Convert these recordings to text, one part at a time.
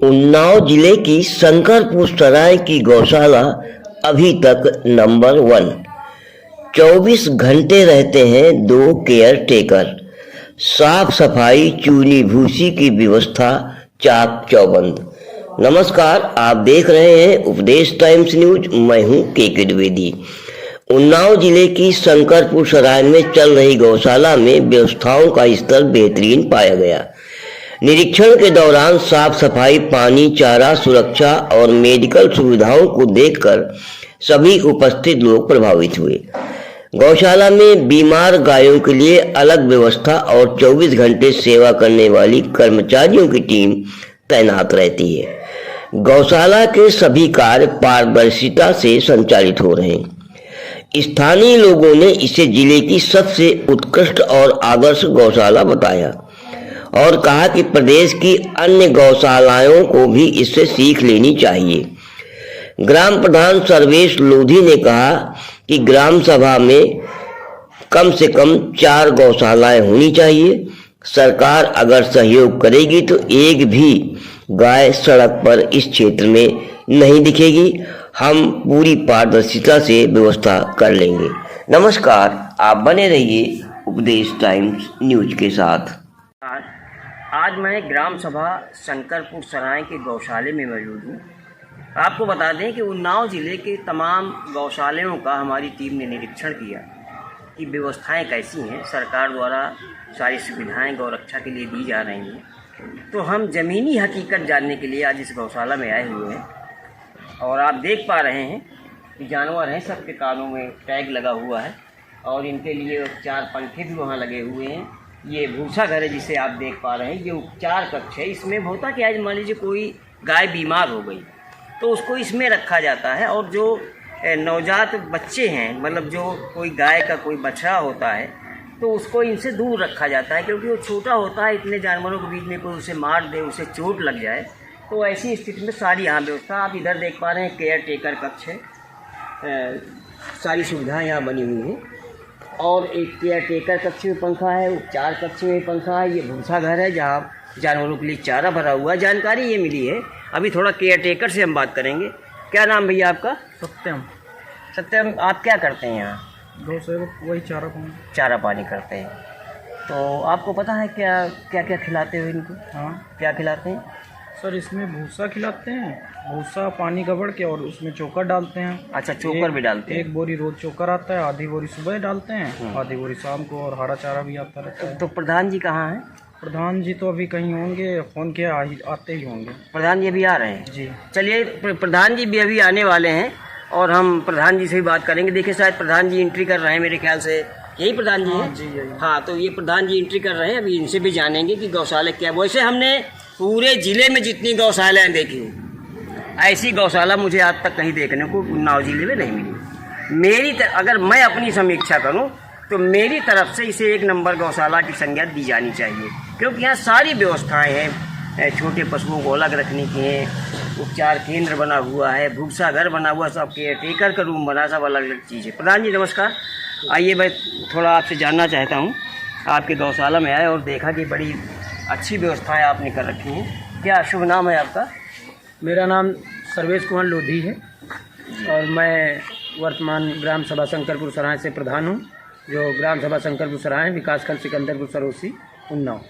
उन्नाव जिले की शंकरपुर सराय की गौशाला अभी तक नंबर 1। 24 घंटे रहते हैं 2 केयर टेकर। साफ सफाई, चूनी भूसी की व्यवस्था चाक चौबंद। नमस्कार, आप देख रहे हैं उपदेश टाइम्स न्यूज। मैं हूं के द्विवेदी। उन्नाव जिले की शंकरपुर सराय में चल रही गौशाला में व्यवस्थाओं का स्तर बेहतरीन पाया गया। निरीक्षण के दौरान साफ सफाई, पानी, चारा, सुरक्षा और मेडिकल सुविधाओं को देखकर सभी उपस्थित लोग प्रभावित हुए। गौशाला में बीमार गायों के लिए अलग व्यवस्था और 24 घंटे सेवा करने वाली कर्मचारियों की टीम तैनात रहती है। गौशाला के सभी कार्य पारदर्शिता से संचालित हो रहे हैं। स्थानीय लोगों ने इसे जिले की सबसे उत्कृष्ट और आदर्श गौशाला बताया और कहा कि प्रदेश की अन्य गौशालाओं को भी इससे सीख लेनी चाहिए। ग्राम प्रधान सर्वेश लोधी ने कहा कि ग्राम सभा में कम से कम 4 गौशालाएं होनी चाहिए। सरकार अगर सहयोग करेगी तो एक भी गाय सड़क पर इस क्षेत्र में नहीं दिखेगी। हम पूरी पारदर्शिता से व्यवस्था कर लेंगे। नमस्कार, आप बने रहिए उपदेश टाइम्स न्यूज के साथ। आज मैं ग्राम सभा शंकरपुर सराय के गौशाले में मौजूद हूँ। आपको बता दें कि उन्नाव ज़िले के तमाम गौशालाओं का हमारी टीम ने निरीक्षण किया कि व्यवस्थाएं कैसी हैं। सरकार द्वारा सारी सुविधाएं गौरक्षा के लिए दी जा रही हैं। तो हम ज़मीनी हकीकत जानने के लिए आज इस गौशाला में आए हुए हैं और आप देख पा रहे हैं कि जानवर हैं, सबके कानों में टैग लगा हुआ है और इनके लिए 4 पंखे भी वहाँ लगे हुए हैं। ये भूसा घर है जिसे आप देख पा रहे हैं। ये उपचार कक्ष है। इसमें होता क्या है, मान लीजिए कोई गाय बीमार हो गई तो उसको इसमें रखा जाता है और जो नवजात बच्चे हैं, मतलब जो कोई गाय का कोई बछड़ा होता है तो उसको इनसे दूर रखा जाता है, क्योंकि वो छोटा होता है। इतने जानवरों के बीच में कोई उसे मार दे, उसे चोट लग जाए, तो ऐसी स्थिति में सारी यहाँ व्यवस्था आप इधर देख पा रहे हैं। केयर टेकर कक्ष है, सारी सुविधाएँ यहाँ बनी हुई हैं और एक केयर टेकर कक्ष में पंखा है, उपचार कक्ष में पंखा है। ये भूसा घर है जहाँ जानवरों के लिए चारा भरा हुआ है। जानकारी ये मिली है। अभी थोड़ा केयर टेकर से हम बात करेंगे। क्या नाम भैया आपका? सत्यम। सत्यम, आप क्या करते हैं यहाँ? वही चारा पानी करते हैं। तो आपको पता है क्या क्या क्या खिलाते हो इनको? हाँ, क्या खिलाते हैं सर इसमें भूसा खिलाते हैं, भूसा पानी गबड़ के और उसमें चोकर डालते हैं। अच्छा, चोकर भी डालते हैं। 1 बोरी रोज चोकर आता है, आधी बोरी सुबह डालते हैं, आधी बोरी शाम को, और हरा चारा भी आता रहता है। तो प्रधान जी कहाँ हैं? प्रधान जी तो अभी कहीं होंगे, फ़ोन किया आते ही होंगे। प्रधान जी अभी आ रहे हैं? जी चलिए, प्रधान जी भी अभी आने वाले हैं और हम प्रधान जी से भी बात करेंगे। देखिए, शायद प्रधान जी एंट्री कर रहे हैं, मेरे ख्याल से यही प्रधान जी हैं। जी यही। हाँ, तो ये प्रधान जी एंट्री कर रहे हैं। अभी इनसे भी जानेंगे कि गौशाला क्या। वैसे हमने पूरे ज़िले में जितनी गौशालाएँ देखी, ऐसी गौशाला मुझे आज तक कहीं देखने को उन्नाव ज़िले में नहीं मिली। अगर मैं अपनी समीक्षा करूं तो मेरी तरफ से इसे 1 नंबर गौशाला की संज्ञा दी जानी चाहिए, क्योंकि यहाँ सारी व्यवस्थाएं हैं। छोटे पशुओं को अलग रखने की हैं, उपचार केंद्र बना हुआ है, भूसा घर बना हुआ, सब केयर टेकर का रूम बना, सब अलग अलग चीज़ है। प्रधान जी नमस्कार। आइए, मैं थोड़ा आपसे जानना चाहता हूँ। आपके गौशाला में आए और देखा कि बड़ी अच्छी व्यवस्थाएं आपने कर रखी हैं। क्या शुभ नाम है आपका? मेरा नाम सर्वेश कुमार लोधी है और मैं वर्तमान ग्राम सभा शंकरपुर सराय से प्रधान हूँ, जो ग्राम सभा शंकरपुर सराय विकासखंड सिकंदरपुर सरोसी उन्नाव।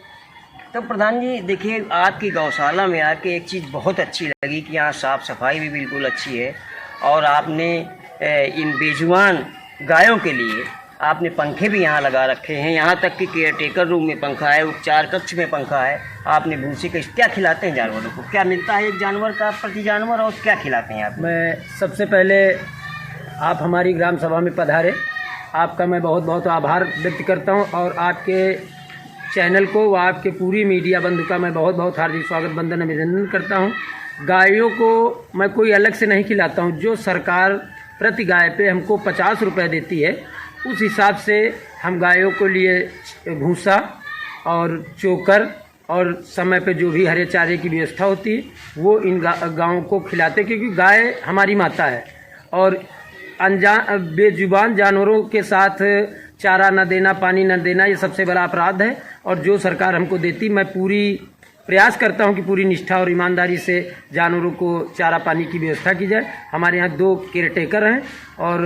तो प्रधान जी देखिए, आपकी गौशाला में आके एक चीज़ बहुत अच्छी लगी कि यहाँ साफ़ सफाई भी बिल्कुल अच्छी है और आपने इन बेजुबान गायों के लिए आपने पंखे भी यहाँ लगा रखे हैं। यहाँ तक कि केयर टेकर रूम में पंखा है, उपचार कक्ष में पंखा है। आपने भूसे का क्या खिलाते हैं जानवरों को? क्या मिलता है एक जानवर का प्रति जानवर, और क्या खिलाते हैं आप? मैं सबसे पहले आप हमारी ग्राम सभा में पधारे, आपका मैं बहुत बहुत आभार व्यक्त करता हूँ और आपके चैनल को व आपके पूरी मीडिया बंधु का मैं बहुत बहुत हार्दिक स्वागत, वंदन, अभिनंदन करता हूँ। गायों को मैं कोई अलग से नहीं खिलाता हूँ। जो सरकार प्रति गाय पे हमको 50 रुपये देती है, उस हिसाब से हम गायों को लिए भूसा और चोकर और समय पे जो भी हरे चारे की व्यवस्था होती है वो इन गायों को खिलाते, क्योंकि गाय हमारी माता है और अनजान बेजुबान जानवरों के साथ चारा न देना, पानी न देना, ये सबसे बड़ा अपराध है। और जो सरकार हमको देती, मैं पूरी प्रयास करता हूं कि पूरी निष्ठा और ईमानदारी से जानवरों को चारा पानी की व्यवस्था की जाए। हमारे यहाँ 2 केयरटेकर हैं और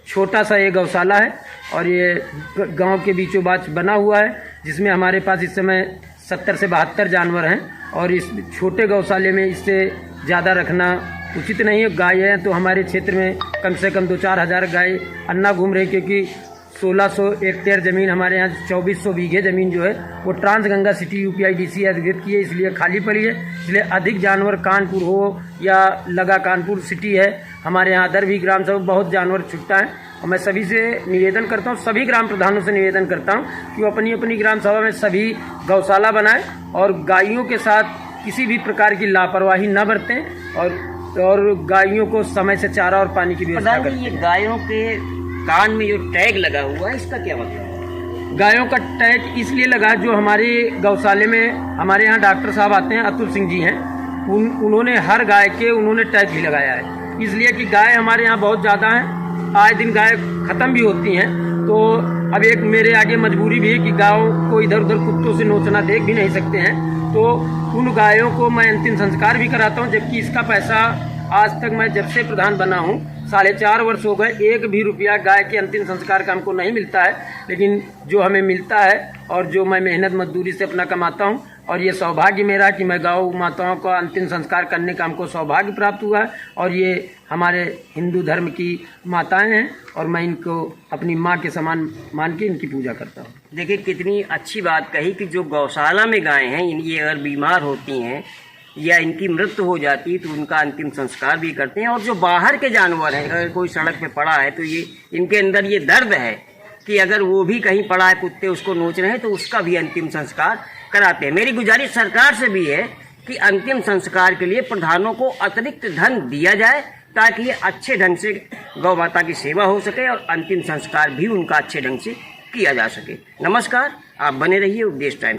छोटा सा ये गौशाला है और ये गांव के बीचों बाच बना हुआ है, जिसमें हमारे पास इस समय 70 से 72 जानवर हैं और इस छोटे गौशाले में इससे ज़्यादा रखना उचित नहीं है। गाय हैं तो हमारे क्षेत्र में कम से कम 2-4 हज़ार गाय अन्ना घूम रही, क्योंकि 1600 हेक्टेयर ज़मीन हमारे यहाँ 2400 बीघे ज़मीन जो है वो ट्रांसगंगा सिटी UPIDC अधिकृत की है, इसलिए खाली पड़ी है। इसलिए अधिक जानवर कानपुर हो या लगा कानपुर सिटी है, हमारे यहाँ अदर भी ग्राम सभा बहुत जानवर छुटता है। और मैं सभी से निवेदन करता हूँ, सभी ग्राम प्रधानों से निवेदन करता हूँ कि वो अपनी अपनी ग्राम सभा में सभी गौशाला बनाएं और गायों के साथ किसी भी प्रकार की लापरवाही न बरतें और गायों को समय से चारा और पानी की व्यवस्था करें। ये गायों के कान में जो टैग लगा हुआ है, इसका क्या मतलब है? गायों का टैग इसलिए लगा, जो हमारे गौशाले में हमारे यहाँ डॉक्टर साहब आते हैं, अतुल सिंह जी हैं, उन्होंने हर गाय के उन्होंने टैग भी लगाया है, इसलिए कि गाय हमारे यहाँ बहुत ज़्यादा हैं, आए दिन गाय ख़त्म भी होती हैं। तो अब एक मेरे आगे मजबूरी भी है कि गायों को इधर उधर कुत्तों से नोचना देख भी नहीं सकते हैं, तो उन गायों को मैं अंतिम संस्कार भी कराता हूँ, जबकि इसका पैसा आज तक मैं जब से प्रधान बना हूँ 4.5 वर्ष हो गए, 1 भी रुपया गाय के अंतिम संस्कार का हमको नहीं मिलता है, लेकिन जो हमें मिलता है और जो मैं मेहनत मजदूरी से अपना कमाता हूँ, और ये सौभाग्य मेरा कि मैं गौ माताओं का अंतिम संस्कार करने का हमको सौभाग्य प्राप्त हुआ है। और ये हमारे हिंदू धर्म की माताएं हैं और मैं इनको अपनी माँ के समान मान के इनकी पूजा करता हूँ। देखिए कितनी अच्छी बात कही कि जो गौशाला में गायें हैं, ये अगर बीमार होती हैं या इनकी मृत्यु हो जाती है तो उनका अंतिम संस्कार भी करते हैं। और जो बाहर के जानवर हैं, अगर कोई सड़क पे पड़ा है तो ये इनके अंदर ये दर्द है कि अगर वो भी कहीं पड़ा है, कुत्ते उसको नोच रहे हैं, तो उसका भी अंतिम संस्कार कराते हैं। मेरी गुजारिश सरकार से भी है कि अंतिम संस्कार के लिए प्रधानों को अतिरिक्त धन दिया जाए, ताकि ये अच्छे ढंग से गौ माता की सेवा हो सके और अंतिम संस्कार भी उनका अच्छे ढंग से किया जा सके। नमस्कार, आप बने रहिए उपदेश टाइम।